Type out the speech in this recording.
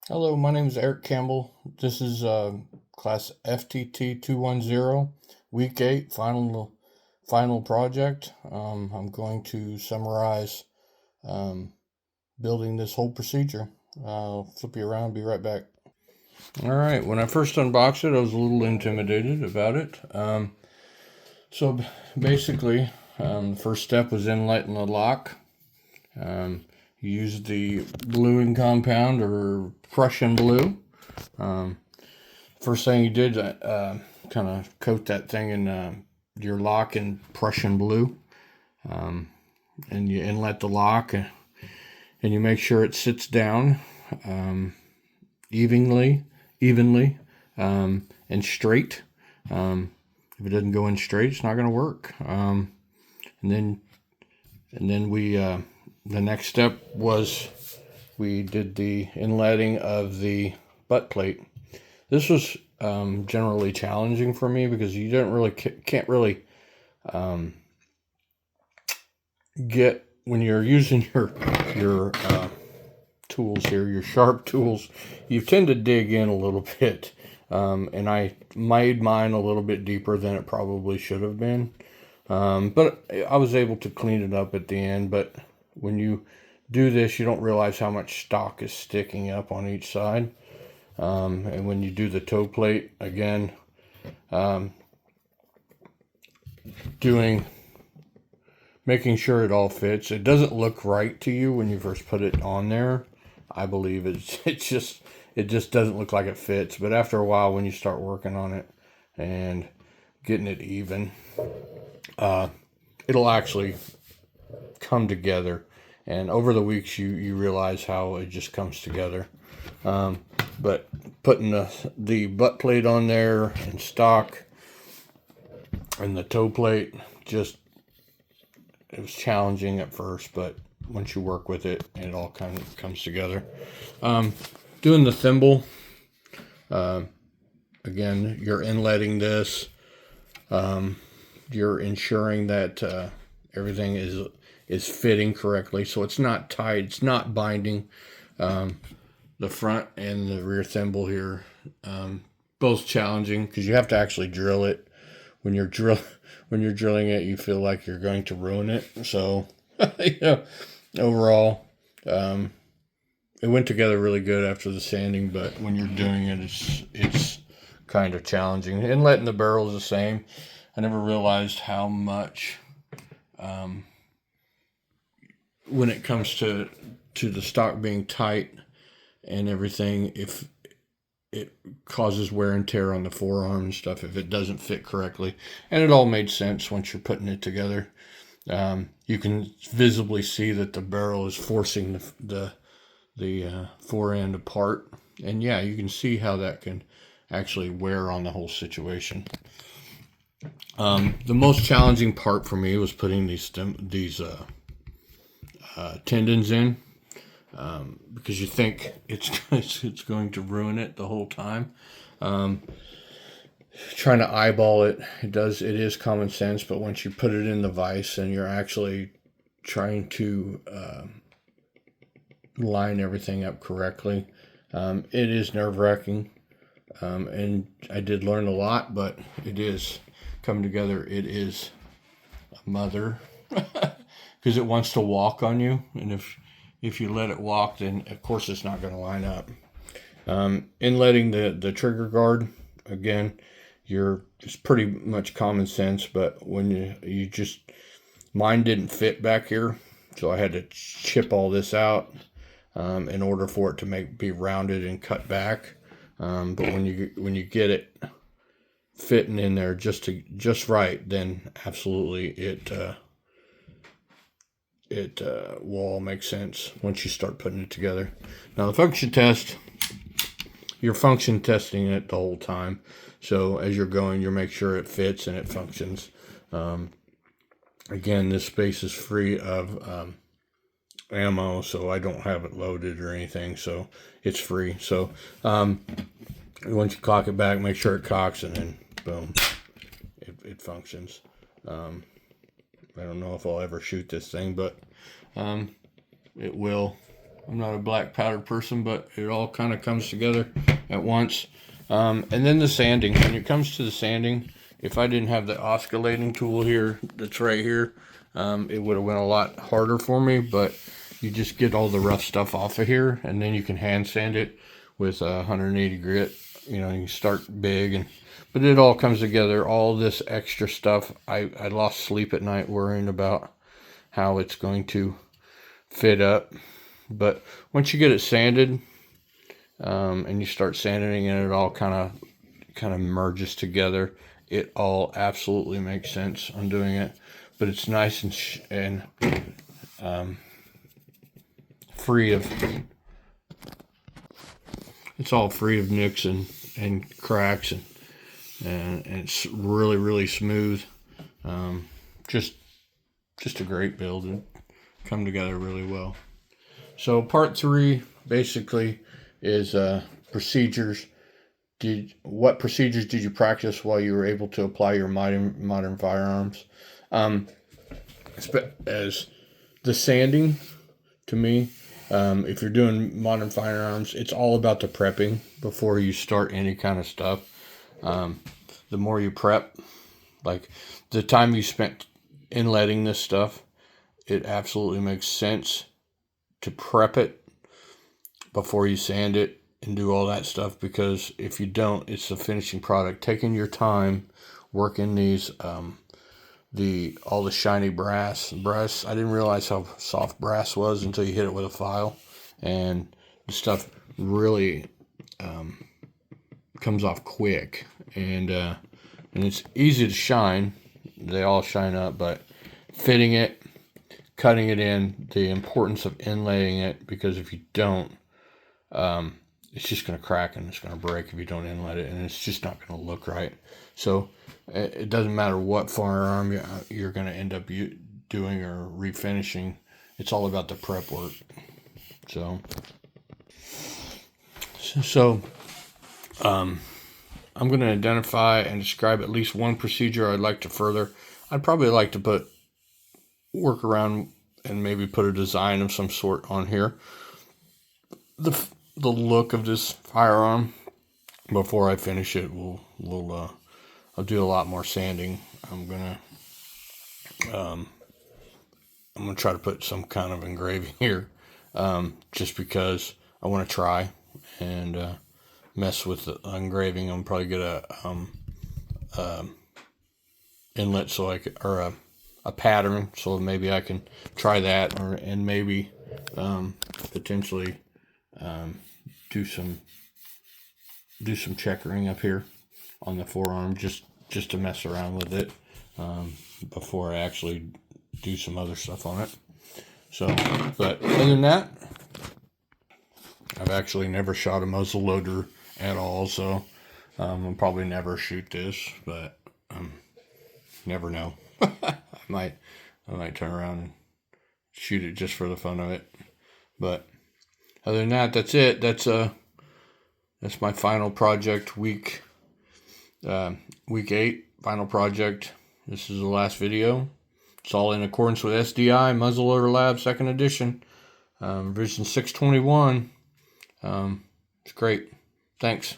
Hello, my name is Eric Campbell. This is class Ftt210, week 8, final project. I'm going to summarize um, building this whole procedure. I'll flip you around, be right back. All right, when I first unboxed it, I was a little intimidated about it. So basically, the first step was inletting the lock. You use the bluing compound or Prussian blue. First thing you did, kind of coat that thing in your lock in Prussian blue, and you inlet the lock, and you make sure it sits down um, evenly, and straight. If it doesn't go in straight, it's not going to work. And then we the next step was we did the inletting of the butt plate. This was generally challenging for me because you can't really get, when you're using your tools here, your sharp tools, you tend to dig in a little bit, and I made mine a little bit deeper than it probably should have been, but I was able to clean it up at the end. But when you do this, you don't realize how much stock is sticking up on each side. And when you do the toe plate, again, making sure it all fits. It doesn't look right to you when you first put it on there. I believe it just doesn't look like it fits. But after a while, when you start working on it and getting it even, it'll actually come together. And over the weeks, you realize how it just comes together. But putting the butt plate on there and stock and the toe plate, it was challenging at first, but once you work with it, it all kind of comes together. Doing the thimble, again, you're inletting this. You're ensuring that everything is fitting correctly, so it's not tight, it's not binding. The front and the rear thimble here, both challenging because you have to actually drill it. When you're drilling it, you feel like you're going to ruin it. So, overall, it went together really good after the sanding. But when you're doing it, it's kind of challenging. Inletting the barrel is the same. I never realized how much, when it comes to the stock being tight and everything, if it causes wear and tear on the forearm and stuff if it doesn't fit correctly. And it all made sense once you're putting it together. You can visibly see that the barrel is forcing the fore end apart, and yeah, you can see how that can actually wear on the whole situation. The most challenging part for me was putting these tendons in. Because you think it's going to ruin it the whole time. Trying to eyeball it, it is common sense, but once you put it in the vise and you're actually trying to line everything up correctly, it is nerve-wracking. And I did learn a lot, but it is coming together. It is a mother because it wants to walk on you, and if you let it walk, then of course it's not going to line up. Inletting the trigger guard, again, it's pretty much common sense, but when you just, mine didn't fit back here, so I had to chip all this out in order for it to be rounded and cut back. But when you get it fitting in there just right, then absolutely it will all make sense once you start putting it together. Now the function test, you're function testing it the whole time. So as you're going, you make sure it fits and it functions. Again, this space is free of ammo, so I don't have it loaded or anything, so it's free. So once you cock it back, make sure it cocks, and then boom, it functions. I don't know if I'll ever shoot this thing, but it will I'm not a black powder person, but it all kind of comes together at once. And then the sanding. When it comes to the sanding, if I didn't have the oscillating tool here, that's right here, it would have went a lot harder for me. But you just get all the rough stuff off of here, and then you can hand sand it with 180 grit. You know, you start big, but it all comes together. All this extra stuff, I lost sleep at night worrying about how it's going to fit up. But once you get it sanded, and you start sanding and it all kind of merges together, it all absolutely makes sense on doing it. But it's nice and free of, it's all free of nicks and cracks, and it's really smooth. Just a great build, and come together really well. So part 3 basically is procedures. What procedures did you practice while you were able to apply your modern firearms? As the sanding, to me, if you're doing modern firearms, it's all about the prepping before you start any kind of stuff. The more you prep, like the time you spent inletting this stuff, it absolutely makes sense to prep it before you sand it and do all that stuff, because if you don't, it's the finishing product. Taking your time working these all the shiny brass. I didn't realize how soft brass was until you hit it with a file, and the stuff really comes off quick, and it's easy to shine. They all shine up, but fitting it, cutting it in, the importance of inlaying it, because if you don't, it's just going to crack and it's going to break if you don't inlet it, and it's just not going to look right. So it doesn't matter what firearm you're going to end up doing or refinishing. It's all about the prep work. So I'm going to identify and describe at least one procedure I'd like to further. I'd probably like to work around and maybe put a design of some sort on here. The look of this firearm before I finish it, I'll do a lot more sanding. I'm gonna try to put some kind of engraving here, just because I want to try and mess with the engraving. I'm probably get a inlet so I could, or a pattern, so maybe I can try that, and maybe potentially do some checkering up here on the forearm, just to mess around with it before I actually do some other stuff on it. So, but other than that, I've actually never shot a muzzle loader at all, so I'll probably never shoot this, but never know. I might turn around and shoot it just for the fun of it. But other than that, that's it. That's my final project, week 8, final project. This is the last video. It's all in accordance with SDI Muzzleloader Lab 2nd edition, version 621. It's great. Thanks.